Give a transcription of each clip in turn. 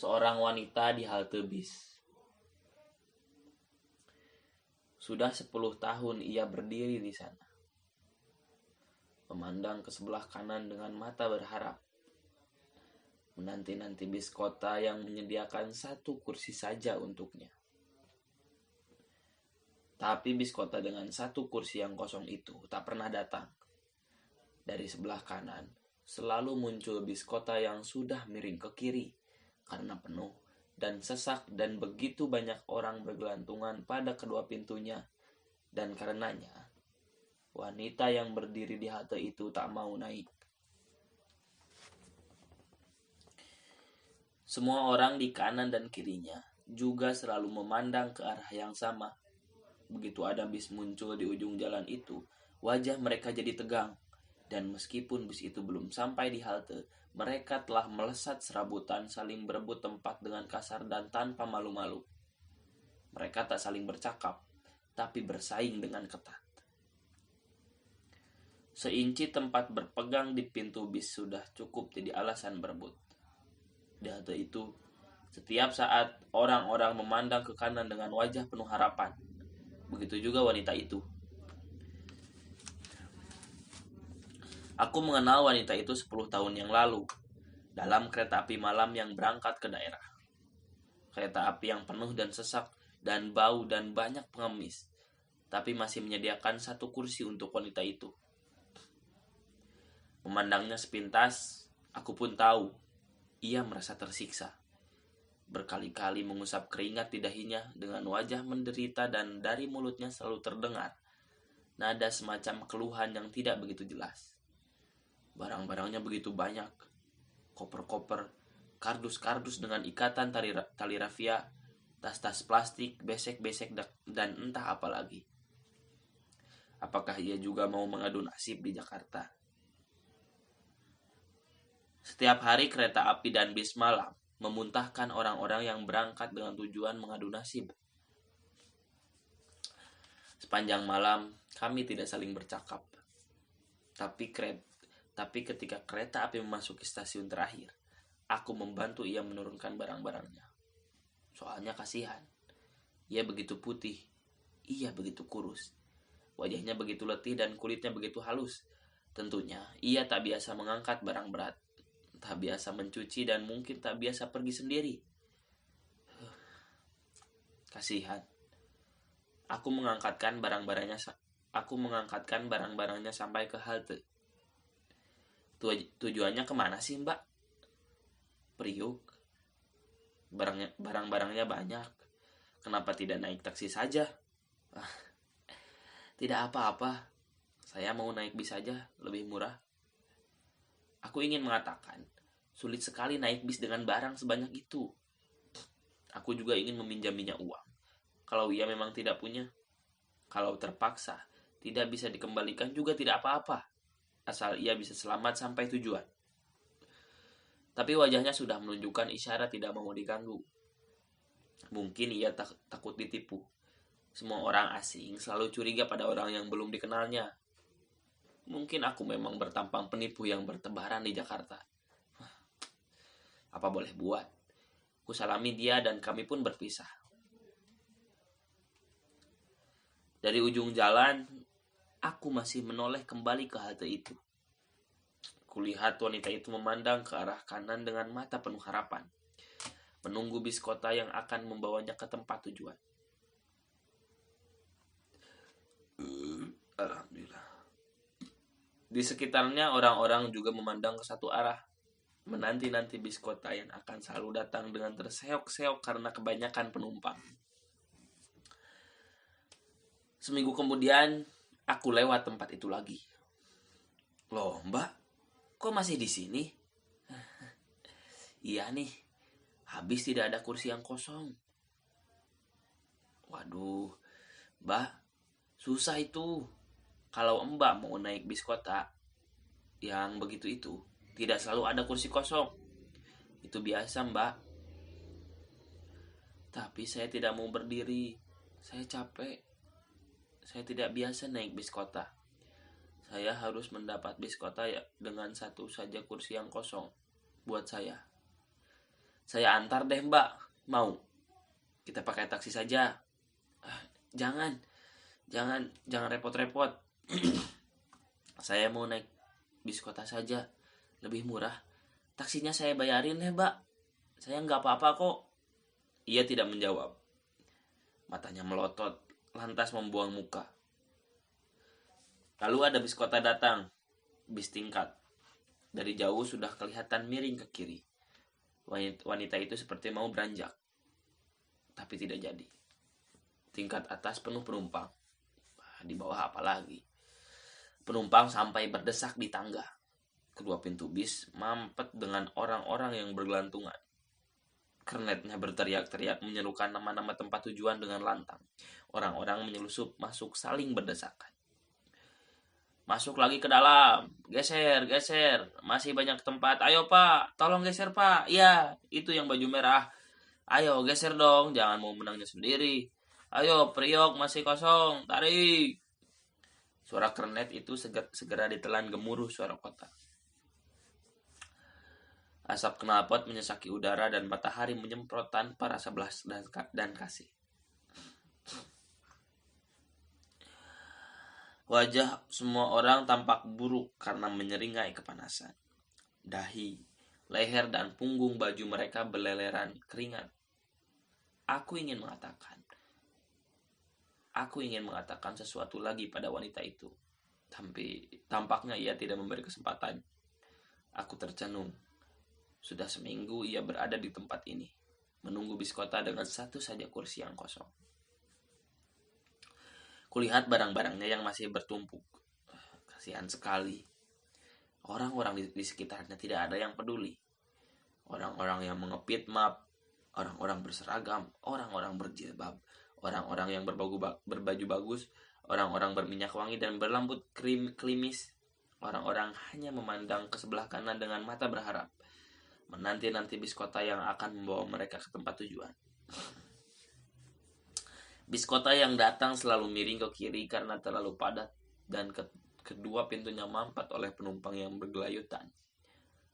Seorang wanita di halte bis. Sudah 10 tahun ia berdiri di sana, memandang ke sebelah kanan dengan mata berharap, menanti-nanti bis kota yang menyediakan satu kursi saja untuknya. Tapi bis kota dengan satu kursi yang kosong itu tak pernah datang. Dari sebelah kanan selalu muncul bis kota yang sudah miring ke kiri karena penuh dan sesak, dan begitu banyak orang bergelantungan pada kedua pintunya. Dan karenanya wanita yang berdiri di halte itu tak mau naik. Semua orang di kanan dan kirinya juga selalu memandang ke arah yang sama. Begitu ada bis muncul di ujung jalan itu, wajah mereka jadi tegang. Dan meskipun bis itu belum sampai di halte, mereka telah melesat serabutan saling berebut tempat dengan kasar dan tanpa malu-malu. Mereka tak saling bercakap, tapi bersaing dengan ketat. Seinci tempat berpegang di pintu bis sudah cukup jadi alasan berebut. Di halte itu, setiap saat orang-orang memandang ke kanan dengan wajah penuh harapan. Begitu juga wanita itu. Aku mengenal wanita itu 10 tahun yang lalu, dalam kereta api malam yang berangkat ke daerah. Kereta api yang penuh dan sesak, dan bau dan banyak pengemis, tapi masih menyediakan satu kursi untuk wanita itu. Memandangnya sepintas, aku pun tahu, ia merasa tersiksa. Berkali-kali mengusap keringat di dahinya dengan wajah menderita, dan dari mulutnya selalu terdengar nada semacam keluhan yang tidak begitu jelas. Barang-barangnya begitu banyak, koper-koper, kardus-kardus dengan ikatan tali rafia, tas-tas plastik, besek-besek, dan entah apa lagi. Apakah ia juga mau mengadu nasib di Jakarta? Setiap hari kereta api dan bis malam memuntahkan orang-orang yang berangkat dengan tujuan mengadu nasib. Sepanjang malam kami tidak saling bercakap. Tapi ketika kereta api memasuki stasiun terakhir, aku membantu ia menurunkan barang-barangnya. Soalnya kasihan. Ia begitu putih, ia begitu kurus. Wajahnya begitu letih dan kulitnya begitu halus. Tentunya ia tak biasa mengangkat barang berat, tak biasa mencuci, dan mungkin tak biasa pergi sendiri. Kasihan. Aku mengangkatkan barang-barangnya sampai ke halte. Tujuannya kemana sih, Mbak? Priuk. Barang-barangnya banyak. Kenapa tidak naik taksi saja? Tidak apa-apa. Saya mau naik bis saja, lebih murah. Aku ingin mengatakan, sulit sekali naik bis dengan barang sebanyak itu. Aku juga ingin meminjaminya uang. Kalau ia memang tidak punya. Kalau terpaksa, tidak bisa dikembalikan juga tidak apa-apa. Asal ia bisa selamat sampai tujuan. Tapi wajahnya sudah menunjukkan isyarat tidak mau diganggu. Mungkin ia takut ditipu. Semua orang asing selalu curiga pada orang yang belum dikenalnya. Mungkin aku memang bertampang penipu yang bertebaran di Jakarta. Apa boleh buat? Ku salami dia dan kami pun berpisah. Dari ujung jalan, aku masih menoleh kembali ke halte itu. Kulihat wanita itu memandang ke arah kanan dengan mata penuh harapan, menunggu bis kota yang akan membawanya ke tempat tujuan. Alhamdulillah. Di sekitarnya orang-orang juga memandang ke satu arah, menanti-nanti bis kota yang akan selalu datang dengan terseok-seok karena kebanyakan penumpang. Seminggu kemudian, aku lewat tempat itu lagi. Loh, Mbak, kok masih di sini? Iya nih, habis tidak ada kursi yang kosong. Waduh, Mbak, susah itu. Kalau Mbak mau naik bis kota yang begitu itu, tidak selalu ada kursi kosong. Itu biasa, Mbak. Tapi saya tidak mau berdiri. Saya capek. Saya tidak biasa naik bis kota. Saya harus mendapat bis kota ya dengan satu saja kursi yang kosong buat saya. Saya antar deh mbak, mau? Kita pakai taksi saja. "Ah, jangan, jangan repot-repot. Saya mau naik bis kota saja, lebih murah. Taksinya saya bayarin deh mbak, saya nggak apa-apa kok." Ia tidak menjawab. Matanya melotot, lantas membuang muka. Lalu ada bis kota datang, bis tingkat. Dari jauh sudah kelihatan miring ke kiri. Wanita itu seperti mau beranjak, tapi tidak jadi. Tingkat atas penuh penumpang. Di bawah apa lagi? Penumpang sampai berdesak di tangga. Kedua pintu bis mampet dengan orang-orang yang bergelantungan. Kernetnya berteriak-teriak menyerukan nama-nama tempat tujuan dengan lantang. Orang-orang menyelusup masuk saling berdesakan. "Masuk lagi ke dalam, geser, geser, masih banyak tempat, ayo pak, tolong geser pak, iya, itu yang baju merah, ayo geser dong, jangan mau menangnya sendiri, ayo priok masih kosong, tarik." Suara kernet itu segera ditelan gemuruh suara kota. Asap knalpot menyesaki udara dan matahari menyemprot tanpa rasa belas dan kasih. Wajah semua orang tampak buruk karena menyeringai kepanasan. Dahi, leher, dan punggung baju mereka beleleran keringat. Aku ingin mengatakan sesuatu lagi pada wanita itu. Tapi tampaknya ia tidak memberi kesempatan. Aku tercenung. Sudah seminggu ia berada di tempat ini, menunggu bis kota dengan satu saja kursi yang kosong. Kulihat barang-barangnya yang masih bertumpuk. Kasihan sekali. Orang-orang di sekitarnya tidak ada yang peduli. Orang-orang yang mengepit map, orang-orang berseragam, orang-orang berjilbab, orang-orang yang berbaju bagus, orang-orang berminyak wangi dan berrambut klimis. Orang-orang hanya memandang ke sebelah kanan dengan mata berharap, menanti-nanti bis kota yang akan membawa mereka ke tempat tujuan. Bis kota yang datang selalu miring ke kiri karena terlalu padat dan kedua pintunya mampet oleh penumpang yang bergelayutan.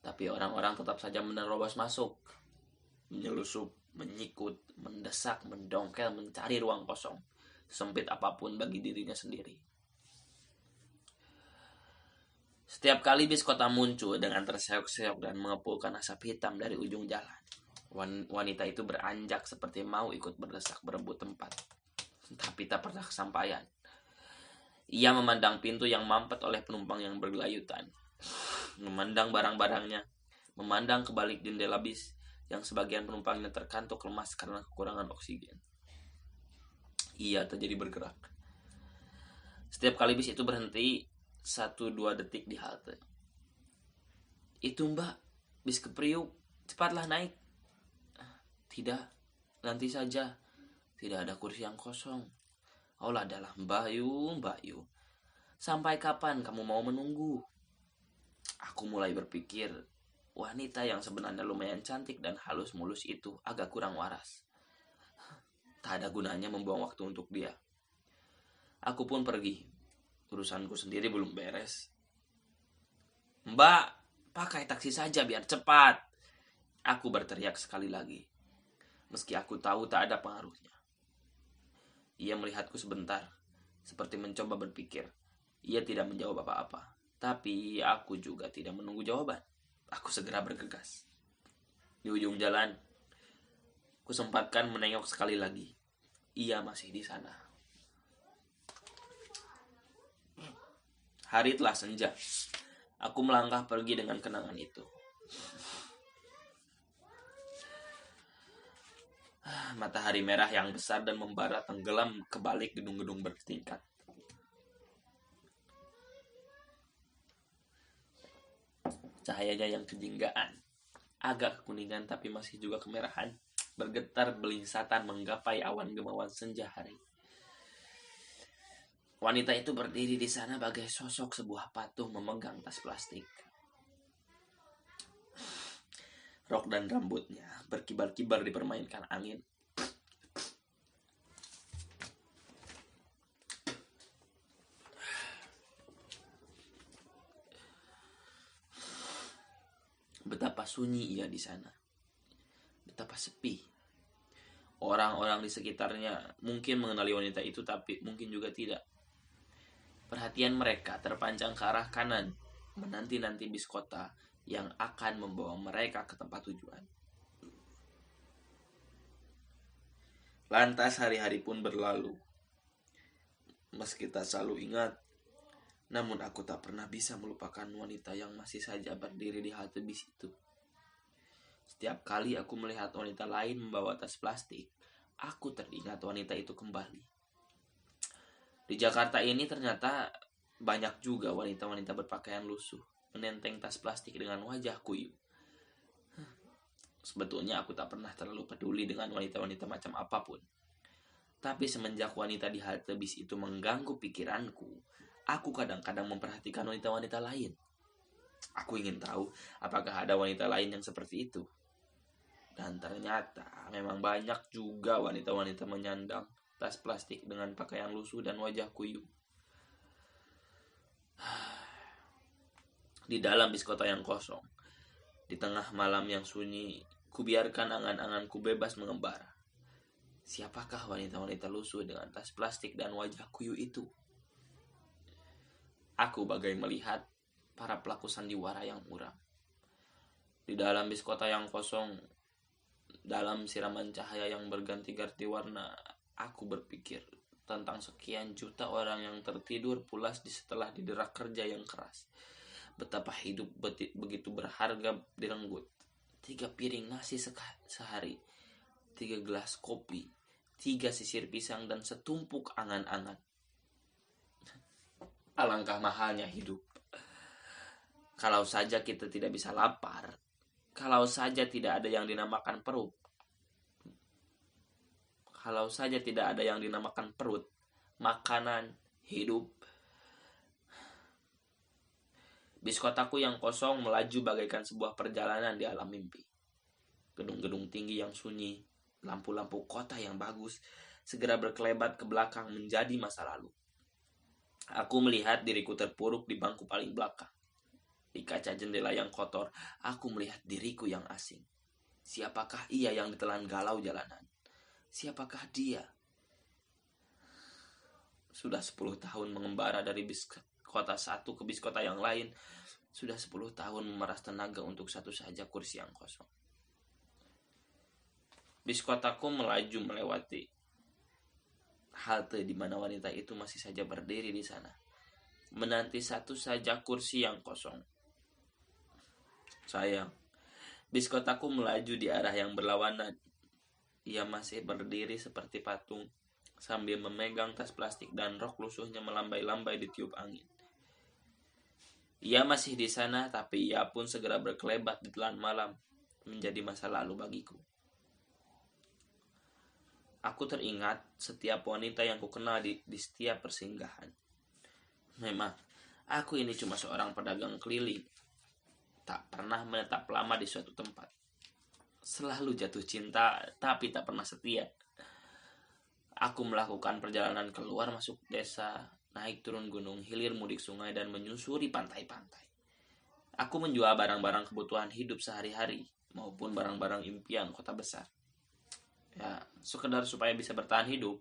Tapi orang-orang tetap saja menerobos masuk, menyelusup, menyikut, mendesak, mendongkel, mencari ruang kosong, sempit apapun bagi dirinya sendiri. Setiap kali bis kota muncul dengan terseok-seok dan mengepulkan asap hitam dari ujung jalan, wanita itu beranjak seperti mau ikut berdesak berebut tempat. Tapi tak pernah kesampaian. Ia memandang pintu yang mampet oleh penumpang yang bergelayutan, memandang barang-barangnya, memandang kebalik jendela bis yang sebagian penumpangnya terkantuk lemas karena kekurangan oksigen. Ia tak jadi bergerak. Setiap kali bis itu berhenti 1-2 detik di halte. "Itu mbak, bis ke Priuk, cepatlah naik." "Tidak, nanti saja. Tidak ada kursi yang kosong." "Olah adalah Bayu. Sampai kapan kamu mau menunggu?" Aku mulai berpikir, wanita yang sebenarnya lumayan cantik dan halus mulus itu agak kurang waras. Tak ada gunanya membuang waktu untuk dia. Aku pun pergi. Urusanku sendiri belum beres. "Mbak, pakai taksi saja biar cepat." Aku berteriak sekali lagi. Meski aku tahu tak ada pengaruhnya. Ia melihatku sebentar, seperti mencoba berpikir. Ia tidak menjawab apa-apa, tapi aku juga tidak menunggu jawaban. Aku segera bergegas. Di ujung jalan, kusempatkan menengok sekali lagi. Ia masih di sana. Hari telah senja. Aku melangkah pergi dengan kenangan itu. Matahari merah yang besar dan membara tenggelam ke balik gedung-gedung bertingkat. Cahayanya yang kejinggaan, agak kekuningan tapi masih juga kemerahan, bergetar belingsatan menggapai awan gemawan senja hari. Wanita itu berdiri di sana bagai sosok sebuah patung memegang tas plastik. Rok dan rambutnya berkibar-kibar dipermainkan angin. Betapa sunyi ia di sana. betapa sepi. Orang-orang di sekitarnya mungkin mengenali wanita itu, tapi mungkin juga tidak. Perhatian mereka terpanjang ke arah kanan, menanti-nanti bis kota yang akan membawa mereka ke tempat tujuan. Lantas hari-hari pun berlalu. Meski tak selalu ingat, namun aku tak pernah bisa melupakan wanita yang masih saja berdiri di halte bis itu. Setiap kali aku melihat wanita lain membawa tas plastik, aku teringat wanita itu kembali. Di Jakarta ini ternyata banyak juga wanita-wanita berpakaian lusuh, menenteng tas plastik dengan wajah kuyup. Sebetulnya aku tak pernah terlalu peduli dengan wanita-wanita macam apapun. Tapi semenjak wanita di halte bis itu mengganggu pikiranku, aku kadang-kadang memperhatikan wanita-wanita lain. Aku ingin tahu apakah ada wanita lain yang seperti itu. Dan ternyata memang banyak juga wanita-wanita menyandang tas plastik dengan pakaian lusuh dan wajah kuyup. Di dalam bis kota yang kosong, di tengah malam yang sunyi, kubiarkan angan-anganku bebas mengembara. Siapakah wanita-wanita lusuh dengan tas plastik dan wajah kuyup itu? Aku bagai melihat para pelaku sandiwara yang muram. Di dalam bis kota yang kosong, dalam siraman cahaya yang berganti-ganti warna, aku berpikir tentang sekian juta orang yang tertidur pulas setelah diderak kerja yang keras. Betapa hidup begitu berharga direnggut. 3 piring nasi sehari, 3 gelas kopi, 3 sisir pisang, dan setumpuk angan-angan. Alangkah mahalnya hidup. Kalau saja kita tidak bisa lapar, kalau saja tidak ada yang dinamakan perut, kalau saja tidak ada yang dinamakan perut, makanan, hidup. Bis kotaku yang kosong melaju bagaikan sebuah perjalanan di alam mimpi. Gedung-gedung tinggi yang sunyi, lampu-lampu kota yang bagus, segera berkelebat ke belakang menjadi masa lalu. Aku melihat diriku terpuruk di bangku paling belakang. Di kaca jendela yang kotor, aku melihat diriku yang asing. Siapakah ia yang ditelan galau jalanan? Siapakah dia? Sudah 10 tahun mengembara dari bis kota satu ke bis kota yang lain. Sudah 10 tahun memeras tenaga untuk satu saja kursi yang kosong. Bis kotaku melaju melewati halte di mana wanita itu masih saja berdiri di sana, menanti satu saja kursi yang kosong. Sayang, bis kotaku melaju di arah yang berlawanan. Ia masih berdiri seperti patung, sambil memegang tas plastik dan rok lusuhnya melambai-lambai ditiup angin. Ia masih di sana, tapi ia pun segera berkelebat di telan malam, menjadi masa lalu bagiku. Aku teringat setiap wanita yang kukenal di setiap persinggahan. Memang, aku ini cuma seorang pedagang keliling, tak pernah menetap lama di suatu tempat. Selalu jatuh cinta, tapi tak pernah setia. Aku melakukan perjalanan keluar masuk desa, naik turun gunung, hilir mudik sungai, dan menyusuri pantai-pantai. Aku menjual barang-barang kebutuhan hidup sehari-hari, maupun barang-barang impian kota besar. Ya, sekedar supaya bisa bertahan hidup.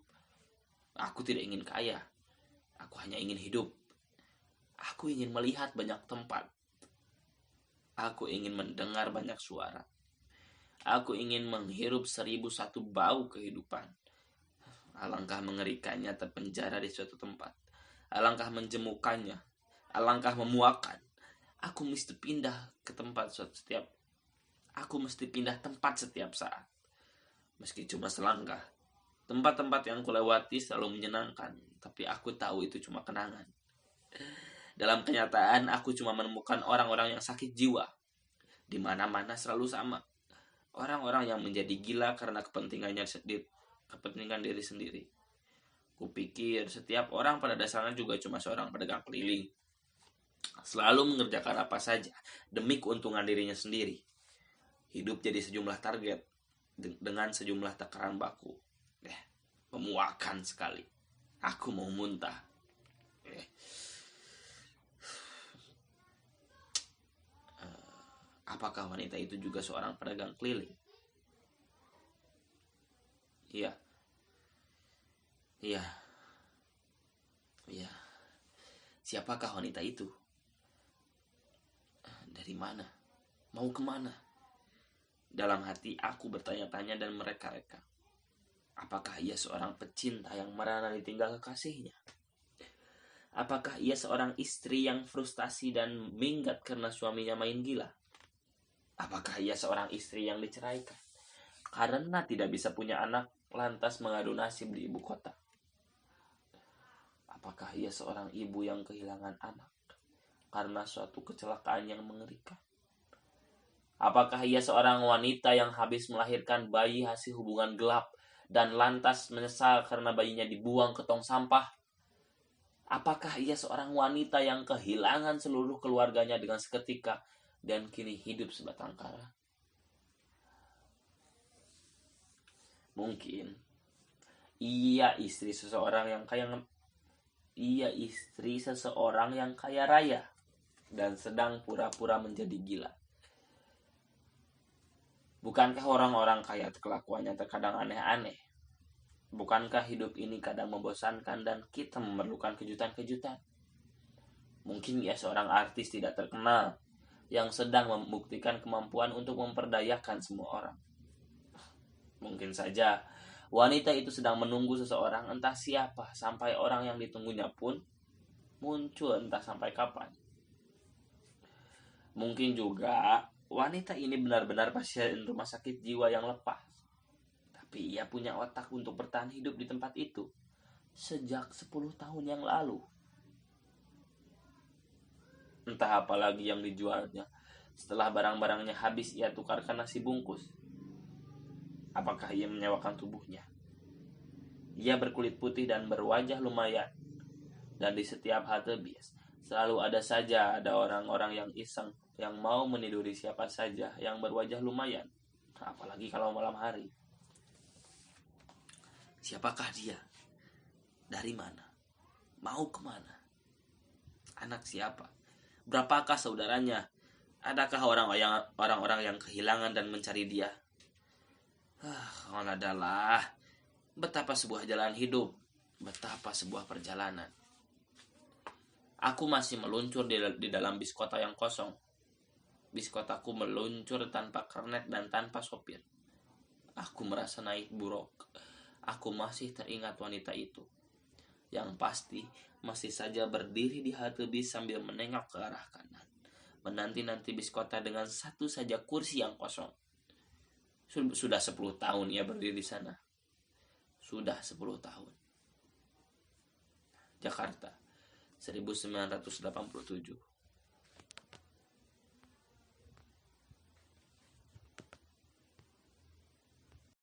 Aku tidak ingin kaya. Aku hanya ingin hidup. Aku ingin melihat banyak tempat. Aku ingin mendengar banyak suara. Aku ingin menghirup 1001 bau kehidupan. Alangkah mengerikannya terpenjara di suatu tempat. Alangkah menjemukannya. Alangkah memuakan. Aku mesti pindah tempat setiap saat. Meski cuma selangkah. Tempat-tempat yang kulewati selalu menyenangkan, tapi aku tahu itu cuma kenangan. Dalam kenyataan, aku cuma menemukan orang-orang yang sakit jiwa. Di mana-mana selalu sama. Orang-orang yang menjadi gila karena kepentingan diri sendiri. Kupikir setiap orang pada dasarnya juga cuma seorang pedagang keliling. Selalu mengerjakan apa saja demi keuntungan dirinya sendiri. Hidup jadi sejumlah target dengan sejumlah takaran baku. Memuakan sekali. Aku mau muntah. Apakah wanita itu juga seorang pedagang keliling? Iya, iya, iya. Siapakah wanita itu? Dari mana? Mau kemana? Dalam hati aku bertanya-tanya dan mereka-reka. Apakah ia seorang pecinta yang merana ditinggal kekasihnya? Apakah ia seorang istri yang frustasi dan minggat karena suaminya main gila? Apakah ia seorang istri yang diceraikan karena tidak bisa punya anak, lantas mengadu nasib di ibu kota? Apakah ia seorang ibu yang kehilangan anak karena suatu kecelakaan yang mengerikan? Apakah ia seorang wanita yang habis melahirkan bayi hasil hubungan gelap dan lantas menyesal karena bayinya dibuang ke tong sampah? Apakah ia seorang wanita yang kehilangan seluruh keluarganya dengan seketika dan kini hidup sebatang kara? Mungkin ia istri seseorang yang kaya raya dan sedang pura-pura menjadi gila. Bukankah orang-orang kaya kelakuannya terkadang aneh-aneh? Bukankah hidup ini kadang membosankan dan kita memerlukan kejutan-kejutan? Mungkin ia seorang artis tidak terkenal yang sedang membuktikan kemampuan untuk memperdayakan semua orang. Mungkin saja wanita itu sedang menunggu seseorang, entah siapa, sampai orang yang ditunggunya pun muncul entah sampai kapan. Mungkin juga wanita ini benar-benar pasien rumah sakit jiwa yang lepas. Tapi ia punya otak untuk bertahan hidup di tempat itu sejak 10 tahun yang lalu. Entah apa lagi yang dijualnya. Setelah barang-barangnya habis, ia tukarkan nasi bungkus. Apakah ia menyewakan tubuhnya? Ia berkulit putih dan berwajah lumayan. Dan di setiap halte bis selalu ada orang-orang yang iseng, yang mau meniduri siapa saja yang berwajah lumayan. Apalagi kalau malam hari. Siapakah dia? Dari mana? Mau kemana? Anak siapa? Berapakah saudaranya? Adakah orang-orang yang kehilangan dan mencari dia? Adalah betapa sebuah jalan hidup, betapa sebuah perjalanan. Aku masih meluncur di dalam bis kota yang kosong. Bis kotaku meluncur tanpa kernet dan tanpa sopir. Aku merasa naik buruk. Aku masih teringat wanita itu. Yang pasti masih saja berdiri di halte bis sambil menengok ke arah kanan, menanti-nanti bis kota dengan satu saja kursi yang kosong. Sudah 10 tahun ia berdiri di sana. Sudah 10 tahun. Jakarta, 1987.